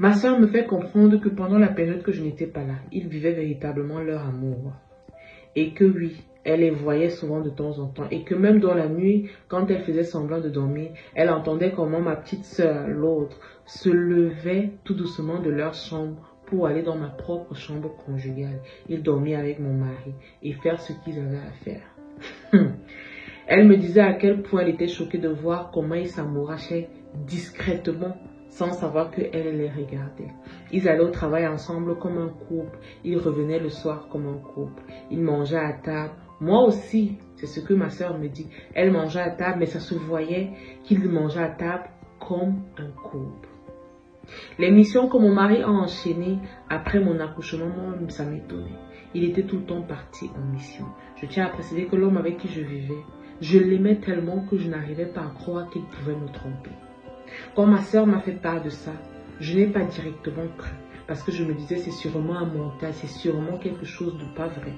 Ma sœur me fait comprendre que pendant la période que je n'étais pas là, ils vivaient véritablement leur amour. Et que oui, elle les voyait souvent de temps en temps. Et que même dans la nuit, quand elle faisait semblant de dormir, elle entendait comment ma petite sœur, l'autre, se levait tout doucement de leur chambre pour aller dans ma propre chambre conjugale. Ils dormaient avec mon mari et faire ce qu'ils avaient à faire. Elle me disait à quel point elle était choquée de voir comment ils s'amourachaient discrètement sans savoir qu'elle les regardait. Ils allaient au travail ensemble comme un couple. Ils revenaient le soir comme un couple. Ils mangeaient à table. Moi aussi, c'est ce que ma soeur me dit. Elle mangeait à table, mais ça se voyait qu'ils mangeaient à table comme un couple. Les missions que mon mari a enchaînées après mon accouchement, ça m'étonnait. Il était tout le temps parti en mission. Je tiens à préciser que l'homme avec qui je vivais, je l'aimais tellement que je n'arrivais pas à croire qu'il pouvait me tromper. Quand ma soeur m'a fait part de ça, je n'ai pas directement cru. Parce que je me disais, c'est sûrement un montage, c'est sûrement quelque chose de pas vrai.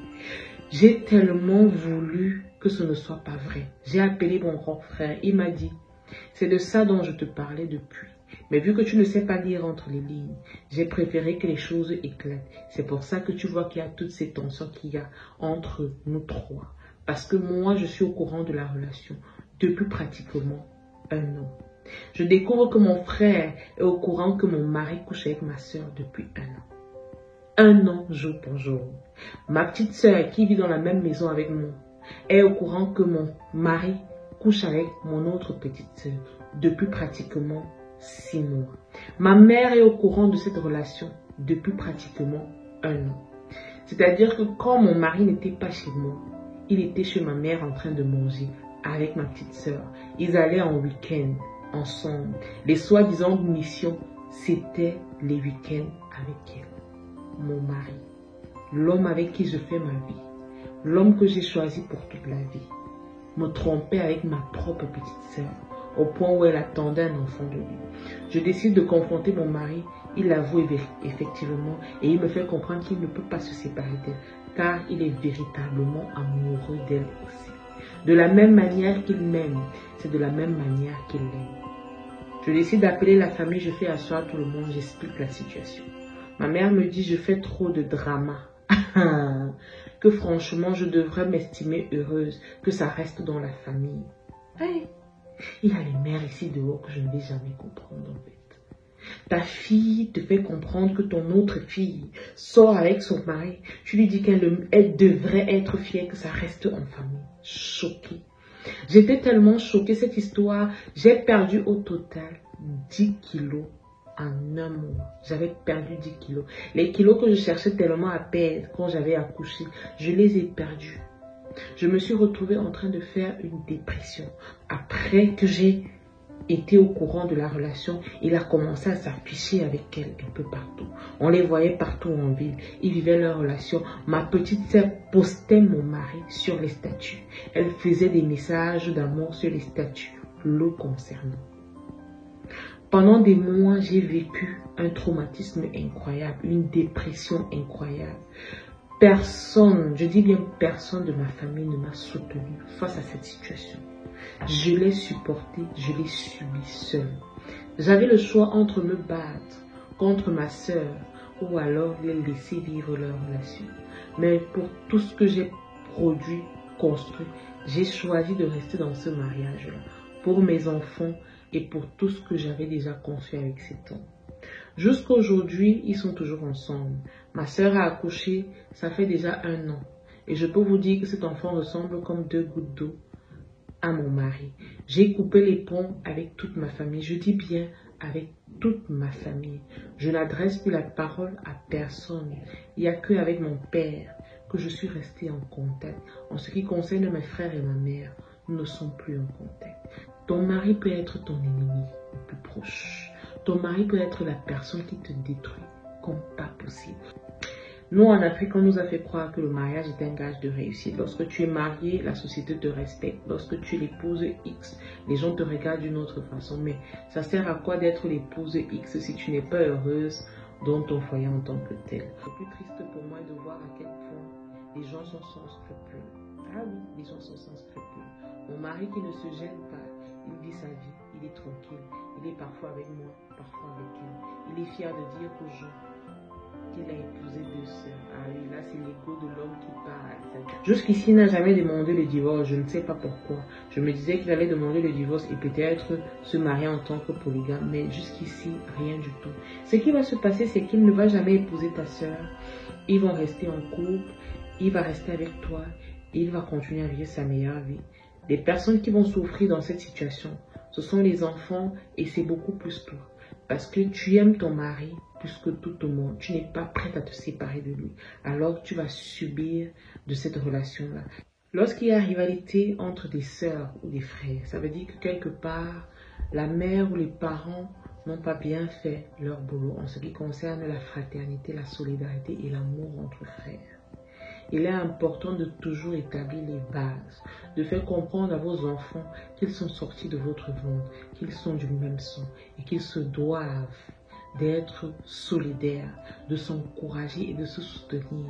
J'ai tellement voulu que ce ne soit pas vrai. J'ai appelé mon grand frère, il m'a dit, c'est de ça dont je te parlais depuis. Mais vu que tu ne sais pas lire entre les lignes, j'ai préféré que les choses éclatent. C'est pour ça que tu vois qu'il y a toutes ces tensions qu'il y a entre nous trois. Parce que moi, je suis au courant de la relation depuis pratiquement un an. Je découvre que mon frère est au courant que mon mari couche avec ma soeur depuis un an. Un an, jour pour jour. Ma petite soeur qui vit dans la même maison avec moi est au courant que mon mari couche avec mon autre petite soeur depuis pratiquement 6 mois. Ma mère est au courant de cette relation depuis pratiquement un an. C'est-à-dire que quand mon mari n'était pas chez moi, il était chez ma mère en train de manger avec ma petite soeur. Ils allaient en week-end ensemble. Les soi-disant missions, c'était les week-ends avec elle. Mon mari, l'homme avec qui je fais ma vie, l'homme que j'ai choisi pour toute la vie, me trompait avec ma propre petite sœur, au point où elle attendait un enfant de lui. Je décide de confronter mon mari, il l'avoue effectivement, et il me fait comprendre qu'il ne peut pas se séparer d'elle, car il est véritablement amoureux d'elle aussi. De la même manière qu'il m'aime, c'est de la même manière qu'il l'aime. Je décide d'appeler la famille, je fais asseoir tout le monde, j'explique la situation. Ma mère me dit, je fais trop de drama. Que franchement, je devrais m'estimer heureuse, que ça reste dans la famille. Hey, il y a les mères ici dehors que je ne vais jamais comprendre en fait. Ta fille te fait comprendre que ton autre fille sort avec son mari. Tu lui dis qu'elle devrait être fière que ça reste en famille. Choquée. J'étais tellement choquée cette histoire. J'ai perdu au total 10 kilos en un mois. J'avais perdu 10 kilos. Les kilos que je cherchais tellement à perdre quand j'avais accouché, je les ai perdus. Je me suis retrouvée en train de faire une dépression. Après que j'ai été au courant de la relation, il a commencé à s'afficher avec elle un peu partout. On les voyait partout en ville. Ils vivaient leur relation. Ma petite sœur postait mon mari sur les statuts. Elle faisait des messages d'amour sur les statuts le concernant. Pendant des mois, j'ai vécu un traumatisme incroyable, une dépression incroyable. Personne, je dis bien personne de ma famille ne m'a soutenue face à cette situation. Je l'ai supportée, je l'ai subie seule. J'avais le choix entre me battre contre ma sœur ou alors les laisser vivre leur relation. Mais pour tout ce que j'ai produit, construit, j'ai choisi de rester dans ce mariage-là. Pour mes enfants et pour tout ce que j'avais déjà conçu avec cet homme. Jusqu'à aujourd'hui, ils sont toujours ensemble. Ma sœur a accouché, ça fait déjà 1 an. Et je peux vous dire que cet enfant ressemble comme 2 gouttes d'eau à mon mari. J'ai coupé les ponts avec toute ma famille. Je dis bien avec toute ma famille. Je n'adresse plus la parole à personne. Il n'y a qu'avec mon père que je suis restée en contact. En ce qui concerne mes frères et ma mère, nous ne sommes plus en contact. Ton mari peut être ton ennemi le plus proche. Ton mari peut être la personne qui te détruit comme pas possible. Nous, en Afrique, on nous a fait croire que le mariage est un gage de réussite. Lorsque tu es marié, la société te respecte. Lorsque tu es l'épouse X, les gens te regardent d'une autre façon. Mais ça sert à quoi d'être l'épouse X si tu n'es pas heureuse dans ton foyer en tant que tel? Le plus triste pour moi est de voir à quel point les gens sont sans scrupules. Ah oui, les gens sont sans scrupules. Mon mari qui ne se gêne pas, il vit sa vie, il est tranquille. Il est parfois avec moi, parfois avec elle. Il est fier de dire aux gens qu'il a épousé 2 sœurs. Ah oui, là c'est l'ego de l'homme qui parle. Jusqu'ici, il n'a jamais demandé le divorce, je ne sais pas pourquoi. Je me disais qu'il allait demander le divorce et peut-être se marier en tant que polygame, mais jusqu'ici, rien du tout. Ce qui va se passer, c'est qu'il ne va jamais épouser ta sœur. Ils vont rester en couple, il va rester avec toi, il va continuer à vivre sa meilleure vie. Les personnes qui vont souffrir dans cette situation, ce sont les enfants et c'est beaucoup plus toi. Parce que tu aimes ton mari plus que tout au monde. Tu n'es pas prête à te séparer de lui. Alors tu vas subir de cette relation-là. Lorsqu'il y a rivalité entre des sœurs ou des frères, ça veut dire que quelque part, la mère ou les parents n'ont pas bien fait leur boulot en ce qui concerne la fraternité, la solidarité et l'amour entre frères. Il est important de toujours établir les bases, de faire comprendre à vos enfants qu'ils sont sortis de votre ventre, qu'ils sont du même sang et qu'ils se doivent d'être solidaires, de s'encourager et de se soutenir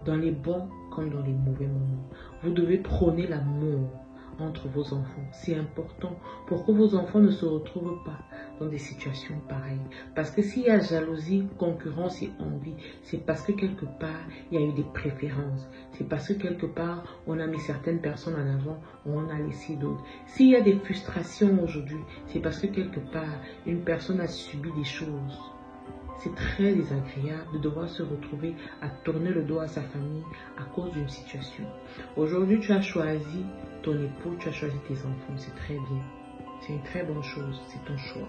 dans les bons comme dans les mauvais moments. Vous devez prôner l'amour entre vos enfants. C'est important pour que vos enfants ne se retrouvent pas dans des situations pareilles. Parce que s'il y a jalousie, concurrence et envie, c'est parce que quelque part, il y a eu des préférences. C'est parce que quelque part, on a mis certaines personnes en avant, on a laissé d'autres. S'il y a des frustrations aujourd'hui, c'est parce que quelque part, une personne a subi des choses. C'est très désagréable de devoir se retrouver à tourner le dos à sa famille à cause d'une situation. Aujourd'hui, tu as choisi ton époux, tu as choisi tes enfants, c'est très bien. C'est une très bonne chose, c'est ton choix.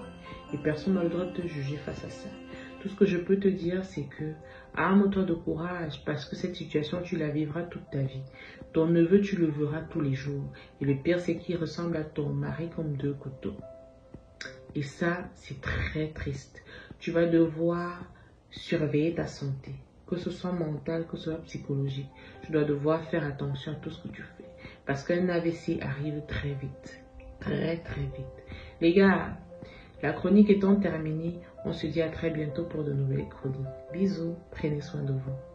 Et personne n'a le droit de te juger face à ça. Tout ce que je peux te dire, c'est que arme-toi de courage parce que cette situation, tu la vivras toute ta vie. Ton neveu, tu le verras tous les jours. Et le pire, c'est qu'il ressemble à ton mari comme 2 couteaux. Et ça, c'est très triste. Tu vas devoir surveiller ta santé, que ce soit mentale, que ce soit psychologique. Tu dois devoir faire attention à tout ce que tu fais. Parce qu'un AVC arrive très vite. Très, très vite. Les gars, la chronique étant terminée, on se dit à très bientôt pour de nouvelles chroniques. Bisous, prenez soin de vous.